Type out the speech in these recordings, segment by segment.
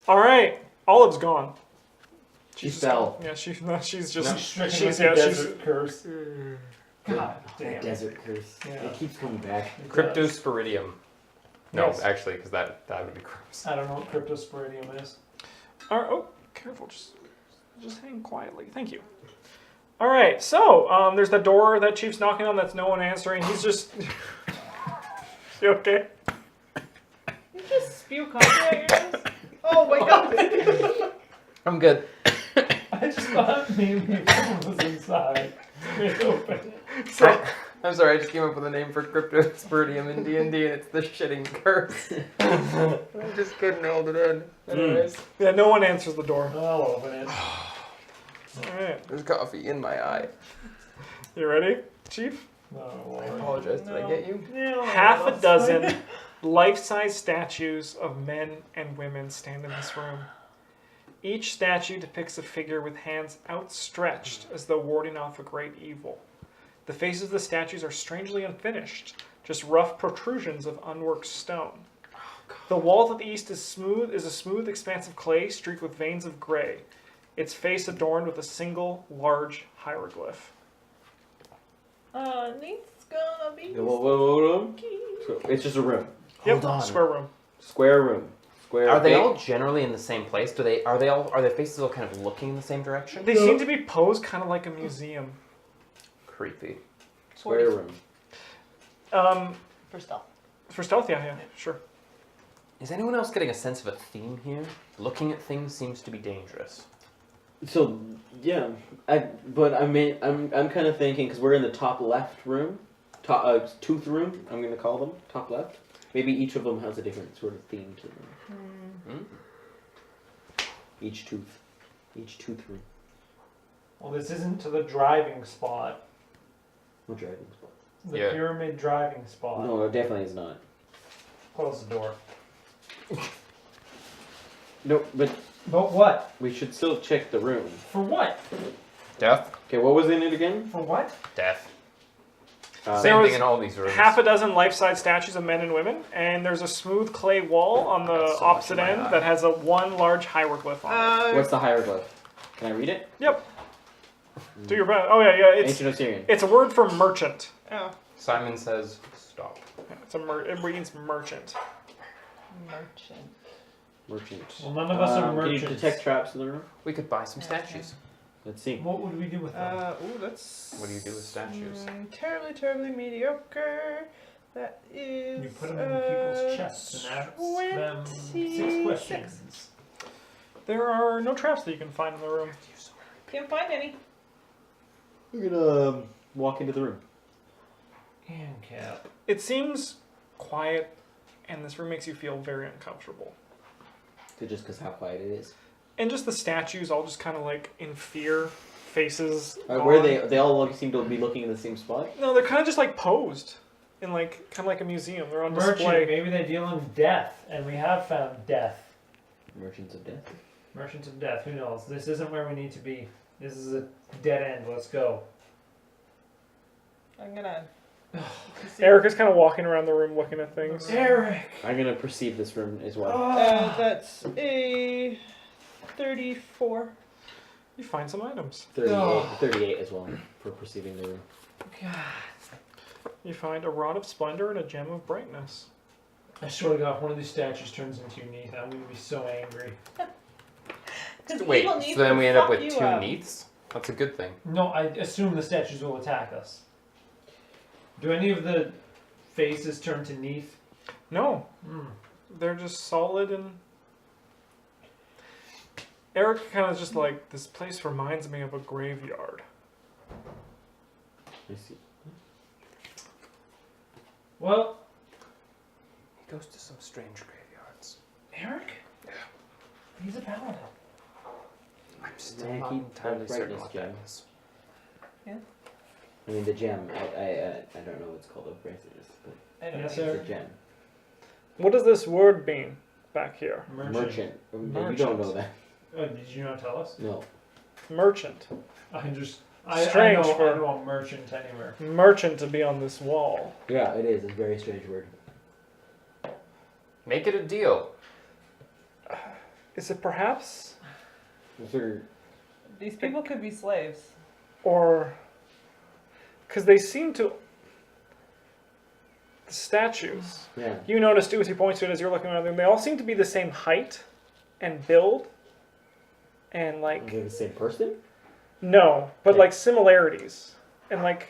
All right, Olive's gone. She fell. Yeah, she's just She's desert curse. God damn. Desert curse. Yeah. It keeps coming back. Cryptosporidium. No, Yes. actually, because that would be gross. I don't know what cryptosporidium is. All right, oh, careful, just hang quietly. Thank you. All right, so there's the door that Chief's knocking on. That's no one answering. He's just. You okay? You just spew coffee at your nose? Oh my god! I'm good. I just thought maybe someone was inside. It opened. I'm sorry, I just came up with a name for Cryptosporidium in D&D, and it's the shitting curse. I just couldn't hold it in. Anyways. Yeah, no one answers the door. I'll open it. All right, There's coffee in my eye. you ready, Chief? Oh, I Lord. apologize, did I get you? No, Half a that's dozen fine. life-size statues of men and women stand in this room. Each statue depicts a figure with hands outstretched as though warding off a great evil. The faces of the statues are strangely unfinished, just rough protrusions of unworked stone. The wall to the east is a smooth expanse of clay streaked with veins of gray, its face adorned with a single large hieroglyph. Nate's gonna be Whoa. It's just a room. Yep, Hold on. square room. Square room. Square. Are they big. all generally in the same place? Are their faces all kind of looking in the same direction? They seem to be posed kind of like a museum. Creepy. Square room. for stealth. For stealth, yeah, sure. Is anyone else getting a sense of a theme here? Looking at things seems to be dangerous. So yeah, I'm kind of thinking because we're in the top left room, tooth room. I'm gonna call them top left. Maybe each of them has a different sort of theme to them. Each tooth room. Well, this isn't to the driving spot. What driving spot? The Yeah. pyramid driving spot. No, it definitely is not. Close the door. No, but But what? we should still check the room. For what? Death? Okay, what was in it again? For what? Death. There Same was thing in all these rooms. Half a dozen life-size statues of men and women, and there's a smooth clay wall on the That's so opposite much in end my eye. that has one large hieroglyph on it. What's the hieroglyph? Can I read it? Yep. Do your best. Oh yeah, Ancient Assyrian. it's a word for merchant. Oh, Simon says, stop. It means merchant. merchant. Merchant. Well, none of us are Can you merchants. detect traps in the room? We could buy some statues. Let's see. What would we do with them? Ooh, that's. What do you do with statues? Terribly, terribly mediocre. That is. You put them in people's chests and ask them 6 questions. There are no traps that you can find in the room. Can't find any. We're gonna walk into the room. And cap. It seems quiet, and this room makes you feel very uncomfortable. Just because how quiet it is. And just the statues, all just kind of like in fear, faces. Where gone. they all seem to be looking in the same spot. No, they're kind of just like posed in like kind of like a museum. They're on Merchant. display. Maybe they deal in death, and we have found death. Merchants of Death. Merchants of death. Who knows? This isn't where we need to be. This is a dead end. Let's go. I'm gonna. Eric is kind of walking around the room looking at things. Eric. I'm gonna perceive this room as well. That's a 34. You find some items. 38 as well for perceiving the room. God. You find a rod of splendor and a gem of brightness. I swear to God, if one of these statues turns into your Neath, I'm gonna be so angry. Wait, so then we end up with 2 Neaths? That's a good thing. No, I assume the statues will attack us. Do any of the faces turn to Neath? No, they're just solid and. Eric kind of just like, this place reminds me of a graveyard. I see. Well, He goes to some strange graveyards. Eric? Yeah. He's a paladin. I'm still Yeah, not keep entirely that certain brightness what that gem. is. I mean the gem. I don't know what's called a brightness, but I don't Yes, know. sir. it's a gem. What does this word mean back here? Merchant. You Merchant. don't know that. Oh, did you not tell us? No. Merchant. Strange I for- know a merchant anywhere. Merchant to be on this wall. Yeah, it is. It's a very strange word. Make it a deal. Is it perhaps, Is there... These people could be slaves. or because they seem to the statues? Yeah. You notice too, as he points to it, as you're looking around them, they all seem to be the same height and build, and Are like they the same person? no, but Yeah. like similarities, and like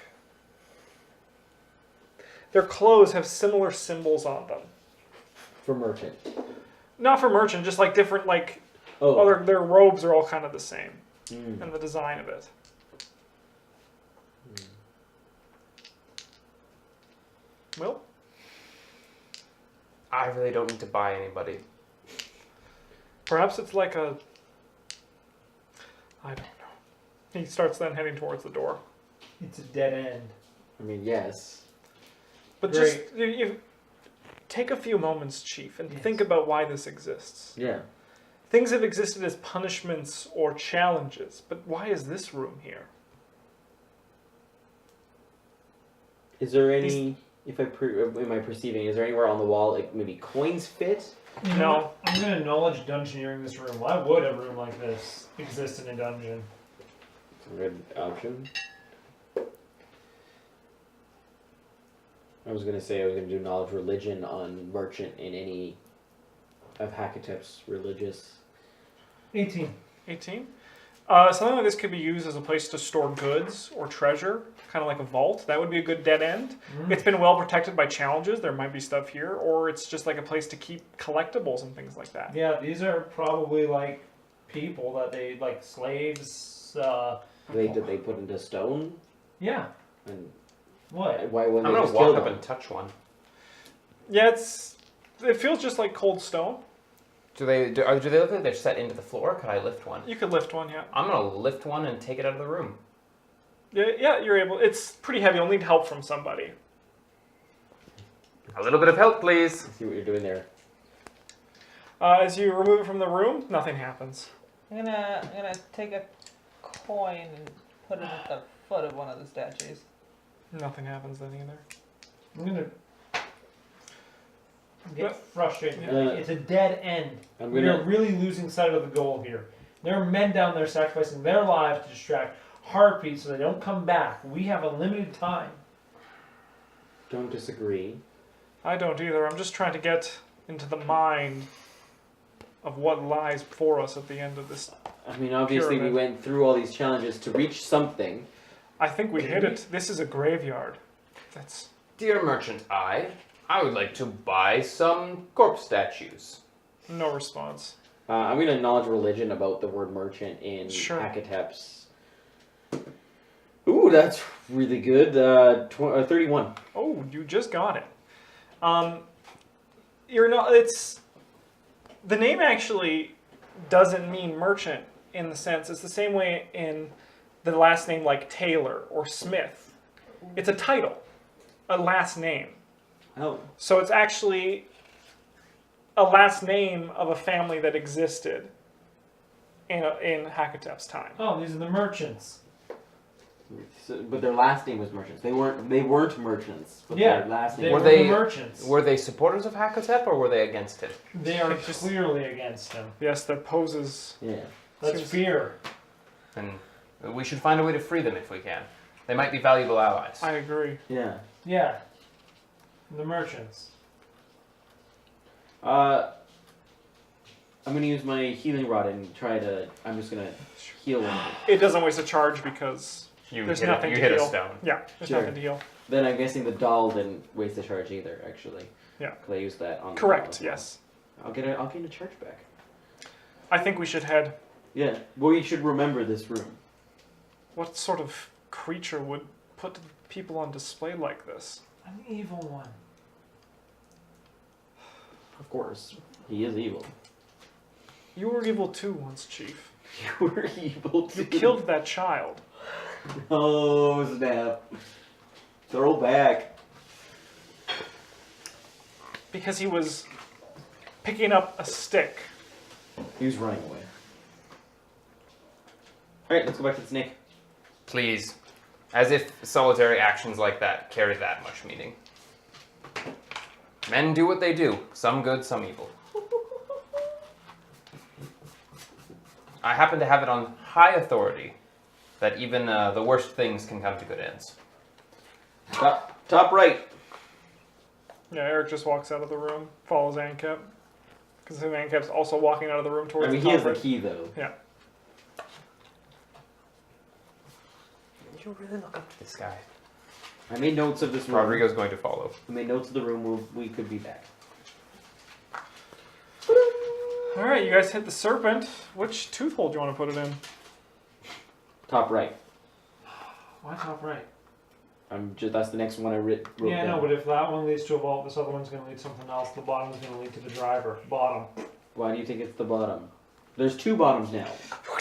their clothes have similar symbols on them. For merchant. Not for merchant, just like different like. Oh. Well, their robes are all kind of the same, Mm. and the design of it. Will? I really don't need to buy anybody. Perhaps it's like a. I don't know. He starts then heading towards the door. It's a dead end. I mean, yes. But just you take a few moments, Chief, and Yes. think about why this exists. Yeah. Things have existed as punishments or challenges, but why is this room here? Is there any... am I perceiving, is there anywhere on the wall, like, maybe coins fit? You know No. what? I'm gonna acknowledge dungeoneering this room. Why would a room like this exist in a dungeon? It's a good option. I was gonna say I was gonna do knowledge religion on merchant in any of Hackatep's religious. 18. 18? Something like this could be used as a place to store goods or treasure, kind of like a vault. That would be a good dead end. It's been well protected by challenges. There might be stuff here, or it's just like a place to keep collectibles and things like that. Yeah, these are probably like people that they like slaves. Did they put into stone? Yeah. And What? why wouldn't I'm they gonna just kill walk up them? and touch one. Yeah, it feels just like cold stone. Do they look like they're set into the floor? Could I lift one? You could lift one, yeah. I'm gonna lift one and take it out of the room. Yeah, you're able. It's pretty heavy. You'll need help from somebody. A little bit of help, please. See what you're doing there. As you remove it from the room, nothing happens. I'm gonna take a coin and put it at the foot of one of the statues. Nothing happens then either. I'm gonna get But- frustrated. Yeah. It's a dead end. I'm We gonna... are really losing sight of the goal here. There are men down there sacrificing their lives to distract heartbeats so they don't come back. We have a limited time. Don't disagree. I don't either. I'm just trying to get into the mind of what lies before us at the end of this. I mean, obviously we Pyramid. went through all these challenges to reach something. I think we hit it. This is a graveyard. That's Dear Merchant I would like to buy some corpse statues. no response. I'm going to acknowledge religion about the word merchant in Sure. Hackatep's. Ooh, that's really good. 31. Oh, you just got it. You're not. It's the name actually doesn't mean merchant in the sense. It's the same way in the last name like Taylor or Smith. It's a title, a last name. Oh. So it's actually a last name of a family that existed in Hackatep's time. Oh, these are the merchants. So, but their last name was merchants. They weren't merchants. But Yeah, their last They name were Were the they- merchants. Were they supporters of Hackatep or were they against him? They are Just- clearly against him. Yes, their poses. Yeah. That's Seems- fear. And we should find a way to free them if we can. They might be valuable allies. I agree. Yeah. Yeah. The merchants. I'm gonna use my healing rod and try to. I'm just gonna heal one of them. It doesn't waste a charge because there's nothing you to hit heal. a stone. Yeah, there's Sure. nothing to heal. Then I'm guessing the doll didn't waste a charge either. Actually. Yeah. Because I used that on. the Correct. doll as well. Yes. I'll get a charge back. I think we should head. Yeah. Well, you should remember this room. What sort of creature would put people on display like this? An evil one. Of course, he is evil. You were evil too once, Chief. You were evil too. You killed that child. Oh snap! Throw back. Because he was picking up a stick. He was running away. All right, let's go back to the snake. Please. As if solitary actions like that carry that much meaning. Men do what they do. Some good, some evil. I happen to have it on high authority that even the worst things can come to good ends. Top right. Yeah, Eric just walks out of the room, follows Ankep. Because Ankep's also walking out of the room towards I mean, the he top has the right. key though. Yeah. You really look up to this guy. I made notes of this room. Rodrigo's going to follow. I made notes of the room where we could be back. Alright, you guys hit the serpent. Which tooth hole do you want to put it in? Top right. Why top right? That's the next one I wrote Yeah, down. no, but if that one leads to a vault, this other one's going to lead to something else. The bottom's going to lead to the driver. Bottom. Why do you think it's the bottom? There's 2 bottoms now.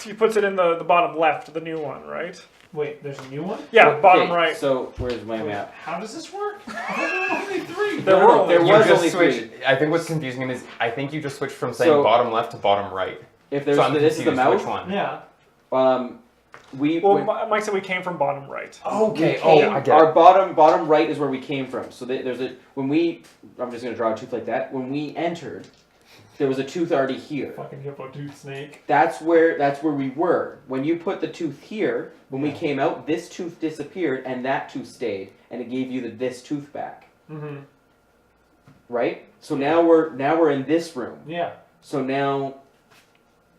He puts it in the bottom left, the new one, right? Wait, there's a new one? Yeah, Okay, bottom right. So where's my map? How does this work? I thought there were only 3. There were only- there You was just only switched. 3. I think what's confusing him is I think you just switched from saying So- bottom left to bottom right. If there's So I'm this is the confused which mouth. one. Yeah. We Well, went- Mike said we came from bottom right. Okay. we came- I get our it. bottom right is where we came from. So there's a I'm just gonna draw a tooth like that. When we entered, there was a tooth already here. Fucking hippo tooth snake. That's where we were. When you put the tooth here, when we Yeah. came out, this tooth disappeared and that tooth stayed, and it gave you this tooth back. Mm-hmm. Right? So now we're in this room. Yeah. So now,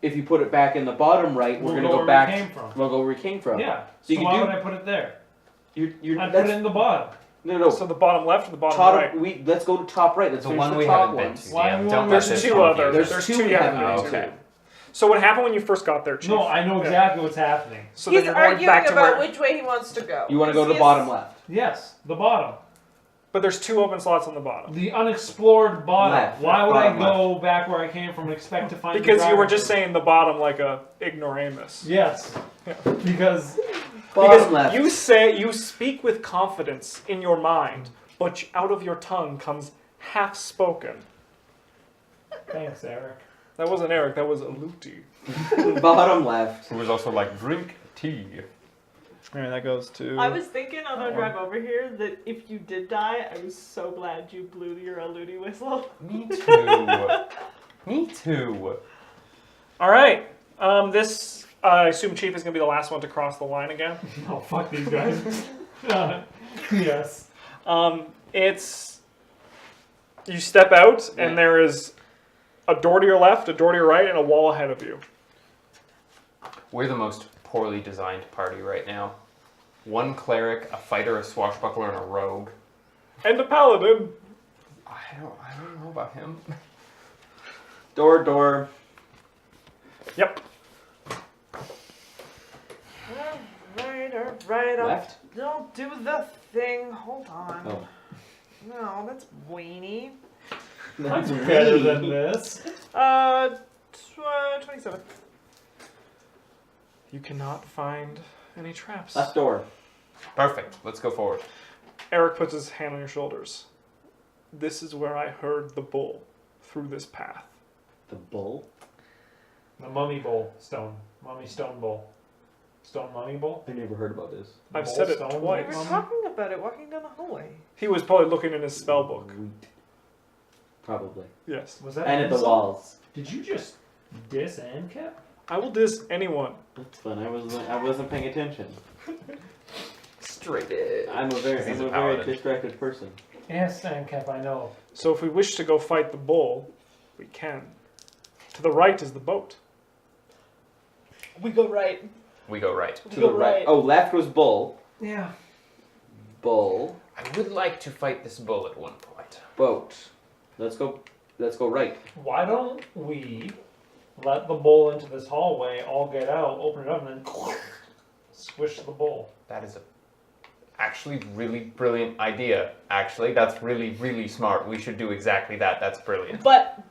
if you put it back in the bottom right, we're We'll gonna go go where back. we came from. We'll go where we came from. Yeah. So So, you why can would do. I put it there? You're. I put that's, it in the bottom. no. So the bottom left or the bottom Top, right? let's go to top right. Let's The finish one the we top haven't been ones. to. Why DM. we Don't want- let There's this two confuse other. you. There's two we you haven't haven't been been to. to. So what happened when you first got there, Chief? No, I know exactly what's happening. So He's then you're going arguing back to about where... which way he wants to go. You want to go to the He's- bottom left. Yes, the bottom. But there's 2 open slots on the bottom. The unexplored bottom. Left. Why would Bottom I go back where I came from and expect to find the Because you were driver just first? saying the bottom like a ignoramus. Yes. Because Bottom left. You speak with confidence in your mind, but out of your tongue comes half spoken. thanks, Eric. That wasn't Eric, that was Aluti. Bottom left. Who was also like drink tea. Alright, that goes to... I was thinking on our drive over here that if you did die, I was so glad you blew your Aludi whistle. Me too. Me too. Alright, this, I assume Chief is going to be the last one to cross the line again. Oh, fuck these guys. Yes. It's... You step out, and there is a door to your left, a door to your right, and a wall ahead of you. We're the most poorly designed party right now. One cleric, a fighter, a swashbuckler, and a rogue. And a paladin. I don't know about him. Door. Yep. Alright. Left. Don't do the thing. Hold on. Oh. No, that's weenie. That's I'm better weird. than this. 27. You cannot find any traps. Left door. Perfect. Let's go forward. Eric puts his hand on your shoulders. This is where I heard the bull, through this path. The bull. The mummy bowl stone. Mummy stone bowl. Stone mummy bowl? I never heard about this. I've Bowl said it stone We twice. were Mummy? talking about it walking down the hallway. He was probably looking in his spell book. Sweet. Probably. Yes. Was that And at the insult? walls. Did you just diss Ankep? I will diss anyone. That's fun. I wasn't paying attention. Straight in. I'm a very He's a paladin. distracted person. Yes, Ankep, I know. So if we wish to go fight the bull, we can. To the right is the boat. We go right. We go right. To the right. Oh, left was bull. Yeah. Bull. I would like to fight this bull at one point. Boat. Let's go right. Why don't we let the bull into this hallway, all get out, open it up, and then squish the bull? That is a actually really brilliant idea. Actually, that's really, really smart. We should do exactly that. That's brilliant. But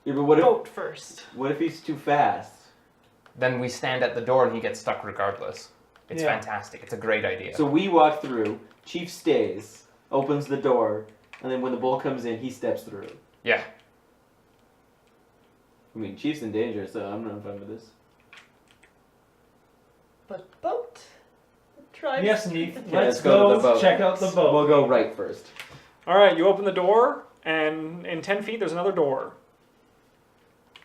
Yeah, but boat first. what if he's too fast? Then we stand at the door and he gets stuck regardless. It's Yeah. fantastic. It's a great idea. So we walk through, Chief stays, opens the door, and then when the bull comes in, he steps through. Yeah. I mean, Chief's in danger, so I'm not fine with this. But boat. Try. Yes, Neith. Okay, Let's go to the go boat. check out the boat. We'll go right first. Alright, you open the door, and in 10 feet there's another door.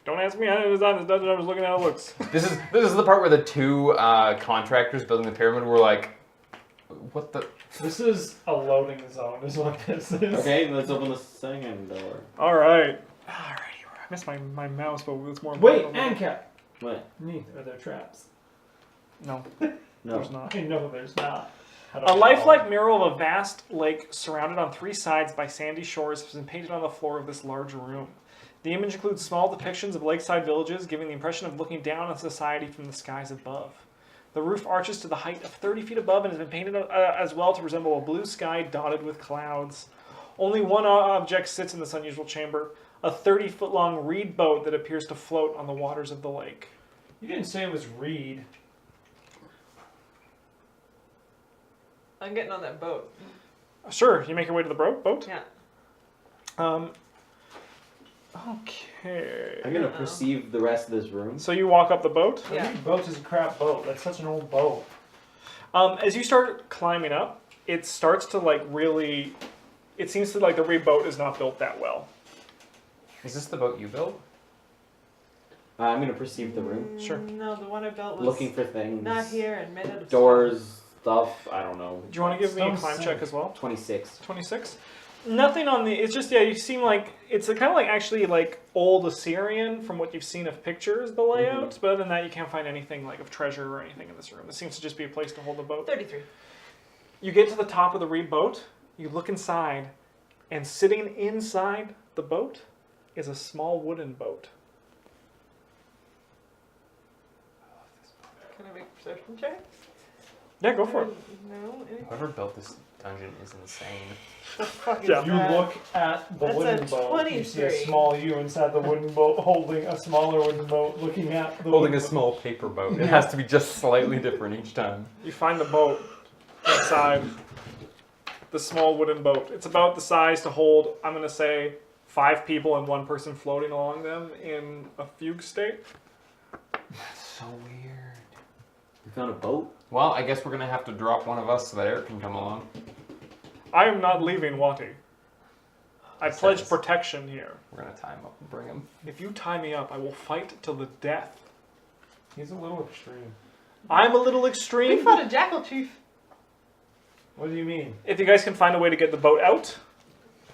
Don't ask me how to design this dungeon. I was looking at how it looks. This is the part where the two contractors building the pyramid were like, what the? This is a loading zone, is what this is. Okay, let's open the second door. All right. I missed my mouse, but it's more. Wait, important. Anka! What? Neat, are there traps? No, No. there's not. I know there's not. How do A I know? lifelike mural of a vast lake surrounded on 3 sides by sandy shores has been painted on the floor of this large room. The image includes small depictions of lakeside villages, giving the impression of looking down on society from the skies above. The roof arches to the height of 30 feet above and has been painted as well to resemble a blue sky dotted with clouds. Only one object sits in this unusual chamber, a 30-foot-long reed boat that appears to float on the waters of the lake. You didn't say it was reed. I'm getting on that boat. Sure, you make your way to the boat? Yeah. Okay. I'm gonna perceive the rest of this room. So you walk up the boat. Yeah. Reed boat is a crap boat. That's such an old boat. As you start climbing up, it starts to really. It seems to the reed boat is not built that well. Is this the boat you built? I'm gonna perceive the room. Sure. No, the one I built was Looking for things. not here and made out of Doors, stuff, I don't know. Do you want to give me a Stone climb sink. check as well? 26. 26. Nothing on the. It's just you seem like it's kind of actually old Assyrian from what you've seen of pictures, the layout. But other than that, you can't find anything of treasure or anything in this room. It seems to just be a place to hold the boat. 33. You get to the top of the reed boat. You look inside, and sitting inside the boat is a small wooden boat. Can I make a perception check? Yeah, go for it. No. Anything? Whoever built this dungeon is insane. The fuck is Yeah. You that? look at the That's wooden a boat. You see a 23. small you inside the wooden boat holding a smaller wooden boat, looking at the Holding a wooden small paper boat. It has to be just slightly different each time. You find the boat inside the small wooden boat. It's about the size to hold, I'm going to say, 5 people and 1 person floating along them in a fugue state. That's so weird. You found a boat? Well, I guess we're gonna have to drop one of us so that Eric can come along. I am not leaving Wati. I pledge Says- protection here. We're gonna tie him up and bring him. If you tie me up, I will fight till the death. He's a little extreme. I'm a little We extreme. fought a jackal chief. What do you mean? If you guys can find a way to get the boat out,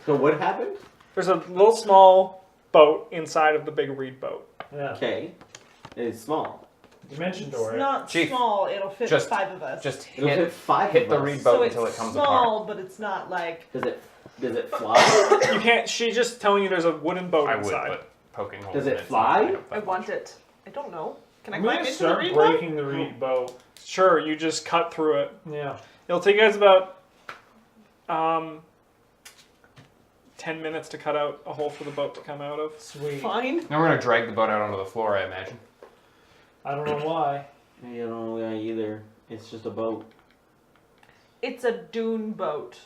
So what happened? there's a little small boat inside of the big reed boat. Yeah. Okay. It's small. Dimension door. It's not Chief, small. It'll fit just- 5 of us. Just It'll fit hit 5 hit of the us. reed boat so until it's it comes small, apart. but it's not like. Does it fly? You can't. She's just telling you there's a wooden boat I would, inside. but poking holes Does in it it's fly? not gonna help I that want much. it. I don't know. Can I I'm climb gonna into the start reed boat? breaking the reed boat. Sure, you just cut through it. Yeah. It'll take you guys about 10 minutes to cut out a hole for the boat to come out of. Sweet. Fine. Now we're gonna drag the boat out onto the floor, I imagine. I don't know why. I don't know why either. It's just a boat. It's a dune boat.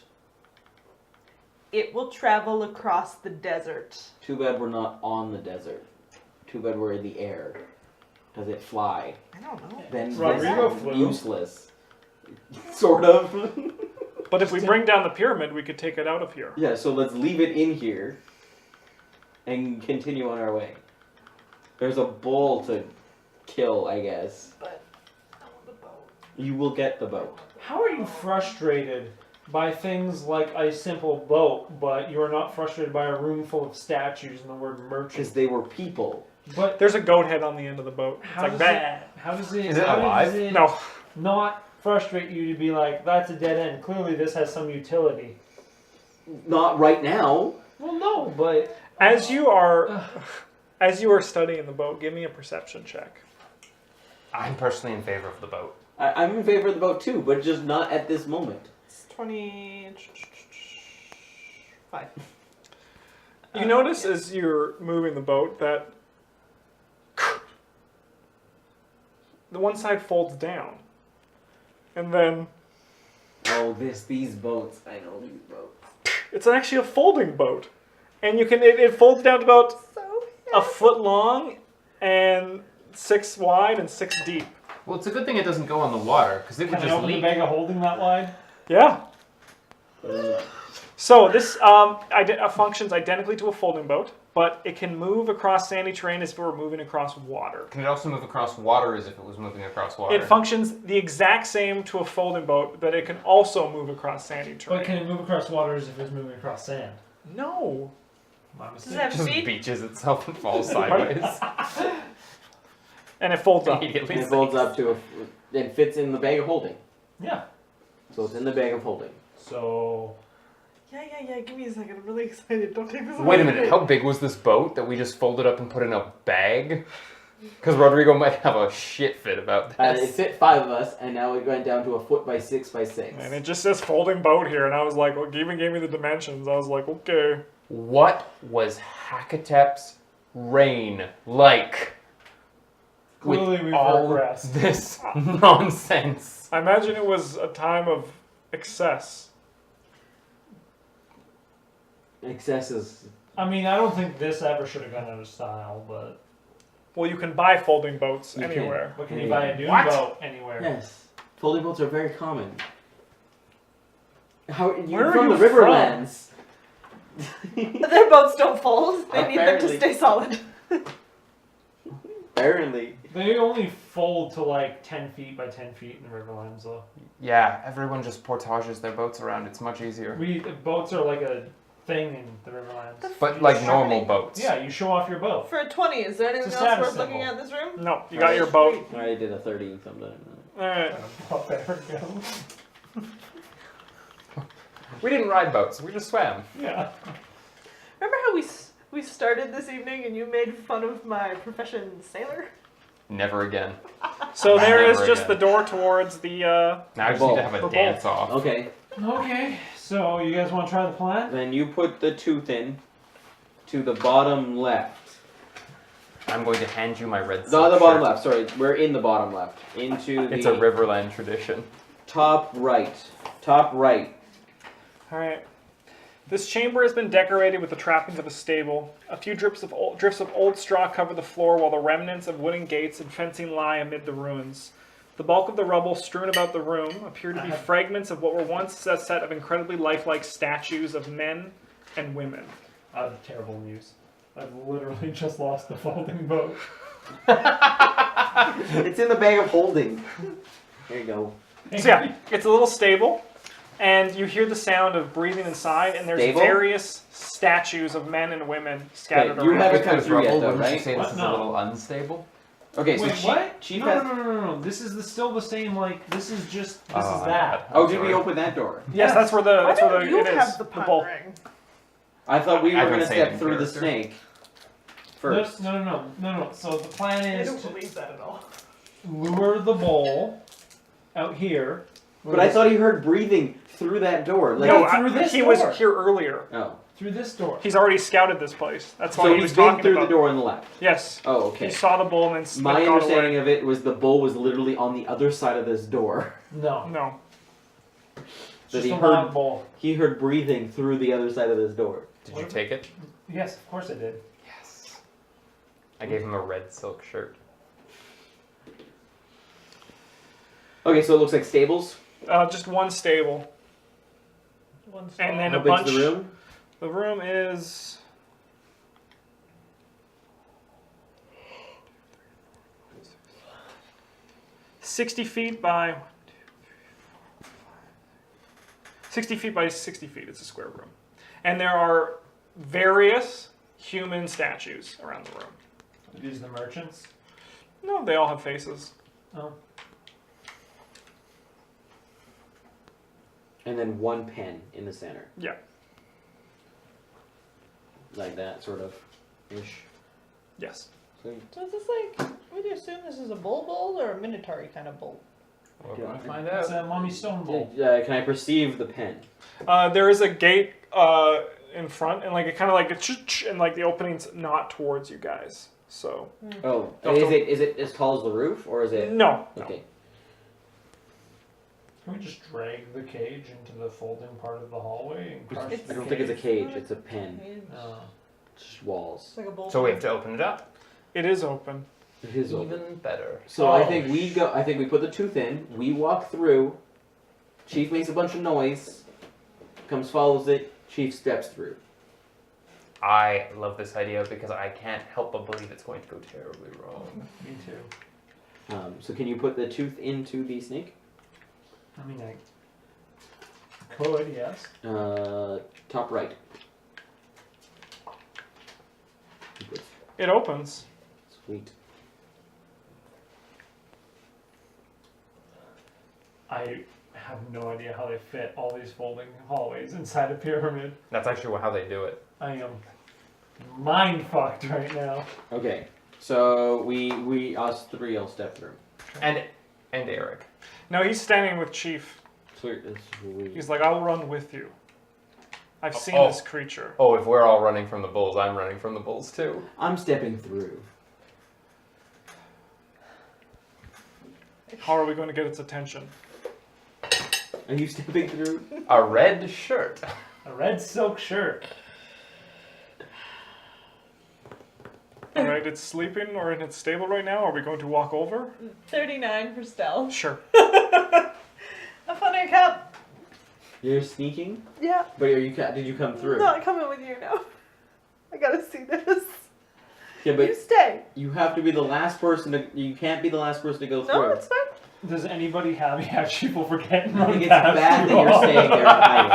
It will travel across the desert. Too bad we're not on the desert. Too bad we're in the air. Does it fly? I don't know. Then Rodrigo then flew. useless. Sort of. But if we bring down the pyramid, we could take it out of here. Yeah, so let's leave it in here and continue on our way. There's a bull to kill, I guess. But I want the boat. You will get the boat. How are you frustrated by things like a simple boat, but you are not frustrated by a room full of statues and the word Because merchant? they were people. But There's a goat head on the end of the boat. It's how like does that. it? How does it? Is it how alive? Does it No. not frustrate you to be like, that's a dead end. Clearly, this has some utility. Not right now. Well, no, but As you are studying the boat, give me a perception check. I'm personally in favor of the boat. I'm in favor of the boat too, but just not at this moment. It's 25. You notice as you're moving the boat that the one side folds down. And then Oh, these boats. I know these boats. it's actually a folding boat. And you can it folds down to about So a foot long and 6 wide and 6 deep. Well, it's a good thing it doesn't go on the water, because it would can I just open the leak. bag of holding that wide? Yeah. So this functions identically to a folding boat, but it can move across sandy terrain as if it were moving across water. Can it also move across water as if it was moving across water? It functions the exact same to a folding boat, but it can also move across sandy terrain. But can it move across water as if it's moving across sand? No. My Does mistake. it have Just feet? beaches itself and falls sideways. And it folds up. Immediately And it folds up to it fits in the bag of holding. Yeah. So it's in the bag of holding. So Yeah. Give me a second. I'm really excited. Don't take this away. Wait a minute, how big was this boat that we just folded up and put in a bag? Because Rodrigo might have a shit fit about It this. fit 5 of us, and now it went down to a 1 by 6 by 6. And it just says folding boat here, and I was like, well, it even gave me the dimensions. I was like, okay. What was Hakatep's reign like? clearly With we've all regressed. this nonsense. I imagine it was a time of excess. Excesses. I mean, I don't think this ever should have gone out of style, but Well, you can buy folding boats You can. anywhere. can you buy a dune What? boat anywhere? Yes. Folding boats are very common. How Where you're are from you the Riverlands? Their boats don't fold. They need them to Apparently. stay solid. Apparently. They only fold to like 10 feet by 10 feet in the Riverlands, though. Yeah, everyone just portages their boats around. It's much easier. Boats are like a thing in the Riverlands. But like It's normal happening. boats. Yeah, you show off your boat. For a 20, is there anything It's a else status worth looking symbol. at in this room? No, you got your boat. I did a 30 sometime. Alright. Oh, there we go. We didn't ride boats. We just swam. Yeah. Remember how we started this evening and you made fun of my profession, sailor? Never again. So there is Never just again. the door towards the, Now I just need to have The a ball. dance off. Okay, Okay, so you guys want to try the plan? then you put the tooth in to the bottom left. I'm going to hand you my red No, silk the bottom shirt. left. Sorry, we're in the bottom left. Into the It's a Riverland tradition. top right. Top right. Alright. This chamber has been decorated with the trappings of a stable. A few drifts of old straw cover the floor, while the remnants of wooden gates and fencing lie amid the ruins. The bulk of the rubble strewn about the room appear to be fragments of what were once a set of incredibly lifelike statues of men and women. I have terrible news. I've literally just lost the folding boat. It's in the bag of holding. There you go. So yeah, it's a little stable, and you hear the sound of breathing inside, and there's Stable? various statues of men and women scattered Okay, you around. haven't With come this through yet, rubble, though, wouldn't you right? say What? this is No. a little unstable? Okay, so Wait, what? Chief no, has. no. This is still the same. Like this is just this Oh, is my that. bad. Oh, I'm did we sorry. open that door? Yes, that's where the Why that's where don't the you it is. have the bowl. pondering? I thought we I were don't gonna say it step in through the character. snake first. No. So the plan I is don't to believe that at all. lure the bowl out here. But I thought he heard breathing through that door. Like, No, through this he door. was here earlier. oh, Through this door. He's already scouted this place. That's why so he was he's been talking through about. the door on the left. Yes. Oh, He okay. saw the bull and then My got understanding away. of it was the bull was literally on the other side of this door. No. No. It's That just he a heard- live bowl. He heard breathing through the other side of this door. Did you take it? Yes, of course I did. Yes. I gave him a red silk shirt. Okay, so it looks like stables. Just one stable. One And then How a big's bunch. the room? The room is. $60 feet by 60 feet by 60 feet. It's a square room. And there are various human statues around the room. Are these the merchants? No, they all have faces. Oh. And then one pen in the center. Yeah. Like that, sort of. Ish. Yes. Sweet. So is this like, would you assume this is a bowl or a minotaur kind of bowl? We're Yeah. going to find It's out. a mummy stone bowl. Can I perceive the pen? There is a gate in front, and like it kind of like a ch-ch, and like the opening's not towards you guys. So Oh, Don't- is it as tall as the roof, or is it? no. Okay. Can we just drag the cage into the folding part of the hallway and crush It's- the I don't think it's a cage? cage. It's a pen. It's Just walls. like a bowl. So we have to open it up. It is open. It is open. Even better. So I Oh, think we go. I think we put the tooth in. We walk through. Chief makes a bunch of noise. Comes, follows it. Chief steps through. I love this idea because I can't help but believe it's going to go terribly wrong. Me too. So can you put the tooth into the snake? I mean, I could, yes. Top right. It opens. Sweet. I have no idea how they fit all these folding hallways inside a pyramid. That's actually how they do it. I am mind fucked right now. Okay. So we us three will step through. And Eric. No, he's standing with Chief. Sweet. He's like, I'll run with you. I've seen Oh. this creature. Oh, if we're all running from the bulls, I'm running from the bulls too. I'm stepping through. How are we going to get its attention? Are you stepping through? A red shirt. A red silk shirt. Alright, it's sleeping or in its stable right now. Are we going to walk over? 39 for stealth. Sure. A funny cup. You're sneaking? Yeah. But are you? Did you come through? Not coming with you now. I gotta see this. Yeah, but You stay. you have to be the last person to. You can't be the last person to go through. No, it's fine. Does anybody have? Yeah, Chief will forget and I run think it's past bad you that you're all. staying there and hiding.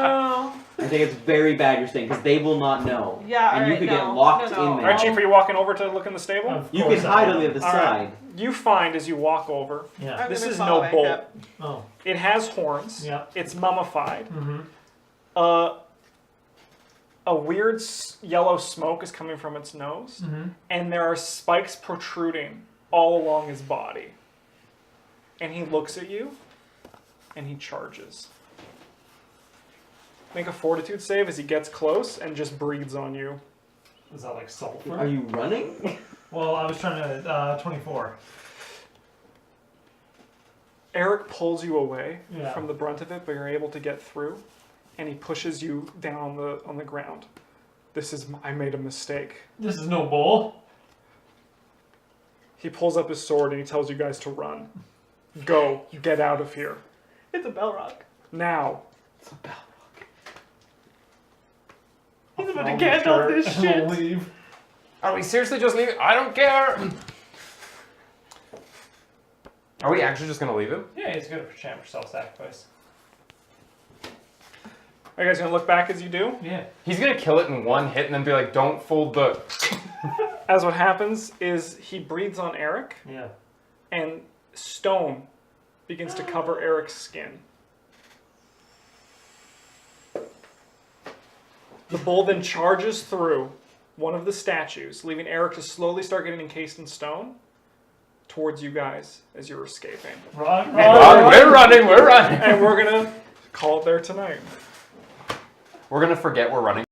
Oh. I think it's very bad you're staying because they will not know. Yeah, and you alright, could no. get locked No. in there. Alright, Chief, are you walking over to look in the stable? Of You course can I hide will. on the other All right. side. You find as you walk over, Yeah. I'm this gonna is follow no bull. Ankep. Oh. It has horns. Yeah. It's mummified. Mm-hmm. A weird yellow smoke is coming from its nose, Mm-hmm. and there are spikes protruding all along his body. And he looks at you, and he charges. Make a fortitude save as he gets close and just breathes on you. Is that like sulfur? Are you running? Well, I was trying to 24. Eric pulls you away Yeah. from the brunt of it, but you're able to get through, and he pushes you down on the ground. I made a mistake. This is no bull. He pulls up his sword and he tells you guys to run. Go, get out of here. It's a bell rock. Now. He's about I'll to get off shirt this and shit. we'll leave. Are we seriously just leaving? I don't care. Are we actually just gonna leave him? Yeah, he's good for champ for self-sacrifice. Are you guys going to look back as you do? Yeah. He's gonna kill it in one hit and then be like, "Don't fold the." As what happens is he breathes on Eric, Yeah. and stone begins to cover Eric's skin. The bull then charges through one of the statues, leaving Eric to slowly start getting encased in stone towards you guys as you're escaping. Run, We're running. We're running. And we're going to call it there tonight. We're gonna forget we're running.